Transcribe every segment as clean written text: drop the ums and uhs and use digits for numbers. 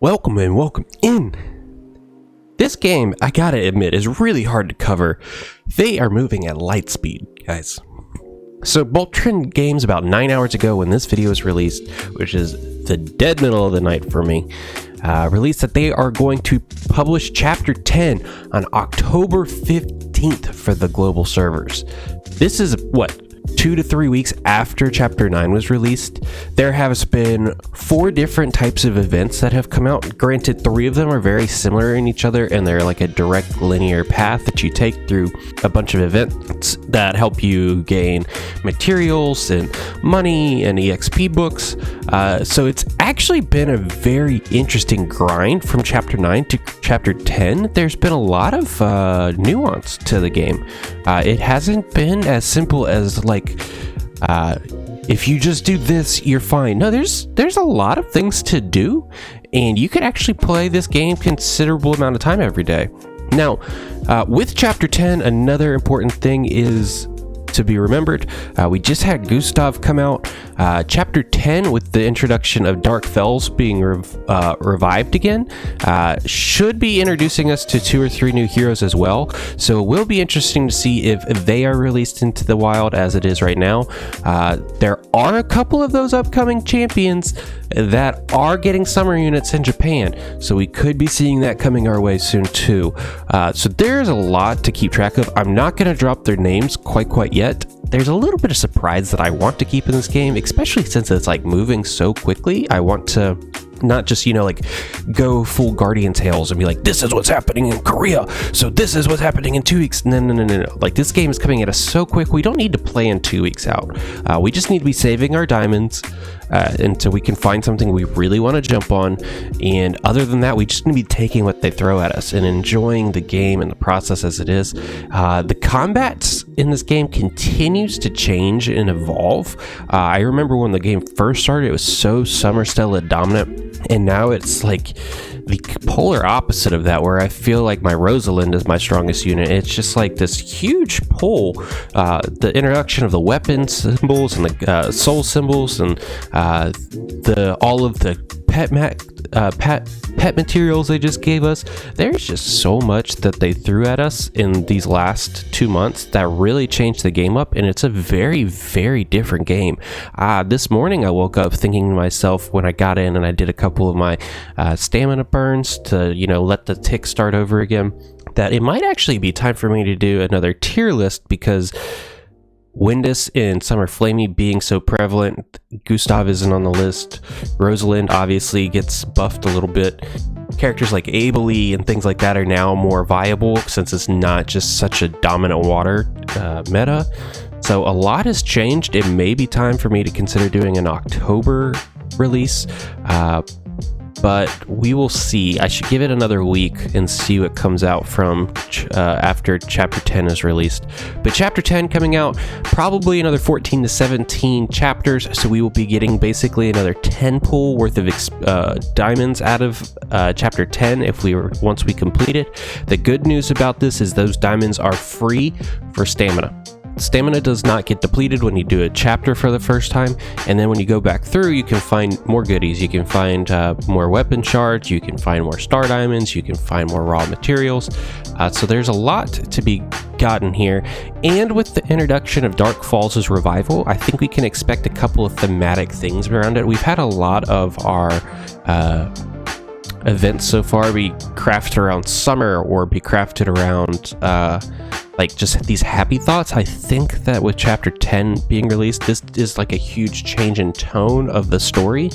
Welcome and welcome in. This game, I gotta admit, is really hard to cover. They are moving at light speed, guys. So Boltrend Games, about 9 hours ago when this video was released, which is the dead middle of the night for me, released that they are going to publish Chapter 10 on October 15th for the global servers. This is, 2 to 3 weeks after Chapter 9 was released. There has been 4 different types of events that have come out. Granted, 3 of them are very similar in each other, and they're like a direct linear path that you take through a bunch of events that help you gain materials and money and EXP books. So it's actually been a very interesting grind from Chapter 9 to Chapter 10. There's been a lot of nuance to the game. It hasn't been as simple as if you just do this, you're fine. No, there's a lot of things to do, and you could actually play this game considerable amount of time every day. Now, with Chapter 10, another important thing is to be remembered. We just had Gustav come out. Chapter 10, with the introduction of Dark Fells being revived again, should be introducing us to 2 or 3 new heroes as well. So it will be interesting to see if they are released into the wild as it is right now. There are a couple of those upcoming champions that are getting summer units in Japan, so we could be seeing that coming our way soon too. So there's a lot to keep track of. I'm not going to drop their names quite yet. There's a little bit of surprise that I want to keep in this game, especially since it's like moving so quickly. I want to not just, go full Guardian Tales and be like, this is what's happening in Korea, so this is what's happening in 2 weeks. No. Like, this game is coming at us so quick, we don't need to play in 2 weeks out. We just need to be saving our diamonds until we can find something we really want to jump on. And other than that, we just need to be taking what they throw at us and enjoying the game and the process as it is. The combats in this game continues to change and evolve. I remember when the game first started, it was so Summer Stella dominant. And now it's like the polar opposite of that, where I feel like my Rosalind is my strongest unit. It's just like this huge pull. The introduction of the weapon symbols and the soul symbols and all of the pet materials they just gave us. There's just so much that they threw at us in these last 2 months that really changed the game up, and it's a very, very different game. This morning I woke up thinking to myself, when I got in and I did a couple of my stamina burns to let the tick start over again, that it might actually be time for me to do another tier list, because Windus and Summer Flamey being so prevalent, Gustav isn't on the list. Rosalind obviously gets buffed a little bit. Characters like Abelie and things like that are now more viable since it's not just such a dominant water meta. So a lot has changed. It may be time for me to consider doing an October release, but we will see. I should give it another week and see what comes out from after Chapter 10 is released. But Chapter 10 coming out, probably another 14 to 17 chapters, so we will be getting basically another 10 pool worth of diamonds out of Chapter 10 once we complete it. The good news about this is those diamonds are free for stamina. Stamina does not get depleted when you do a chapter for the first time, and then when you go back through, you can find more goodies. You can find more weapon shards, you can find more star diamonds, you can find more raw materials. So there's a lot to be gotten here, and with the introduction of Dark Falls' revival, I think we can expect a couple of thematic things around it. We've had a lot of our events so far be crafted around summer or be crafted around just these happy thoughts. I think that with Chapter 10 being released, this is like a huge change in tone of the story,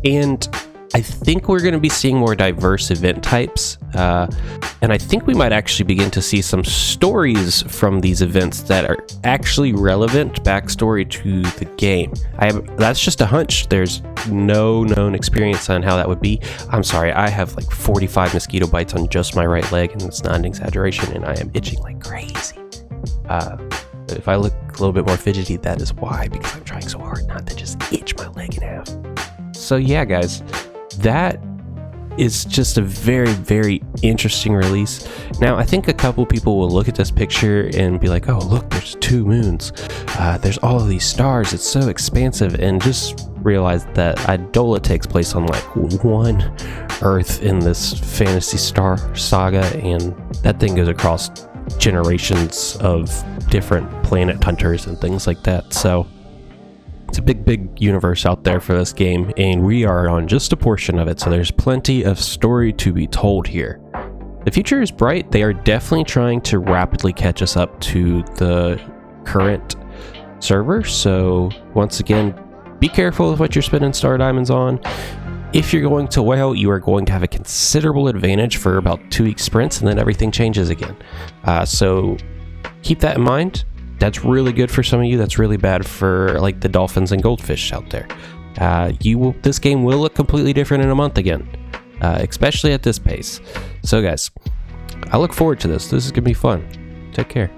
and I think we're going to be seeing more diverse event types, and I think we might actually begin to see some stories from these events that are actually relevant backstory to the game. That's just a hunch. There's no known experience on how that would be. I'm sorry, I have like 45 mosquito bites on just my right leg, and it's not an exaggeration, and I am itching like crazy. If I look a little bit more fidgety, that is why, because I'm trying so hard not to just itch my leg in half. So yeah, guys, that is just a very, very interesting release. Now, I think a couple people will look at this picture and be like, oh, look, there's 2 moons. There's all of these stars. It's so expansive. And just realize that Idola takes place on like 1 Earth in this Phantasy Star Saga, and that thing goes across generations of different planet hunters and things like that. So it's a big universe out there for this game, and we are on just a portion of it, so there's plenty of story to be told here. The future is bright. They are definitely trying to rapidly catch us up to the current server, so once again, be careful with what you're spending star diamonds on. If you're going to WoW, you are going to have a considerable advantage for about 2-week sprints, and then everything changes again. So keep that in mind. That's really good for some of you. That's really bad for like the dolphins and goldfish out there. This game will look completely different in a month again, especially at this pace. So guys, I look forward to this. This is gonna be fun. Take care.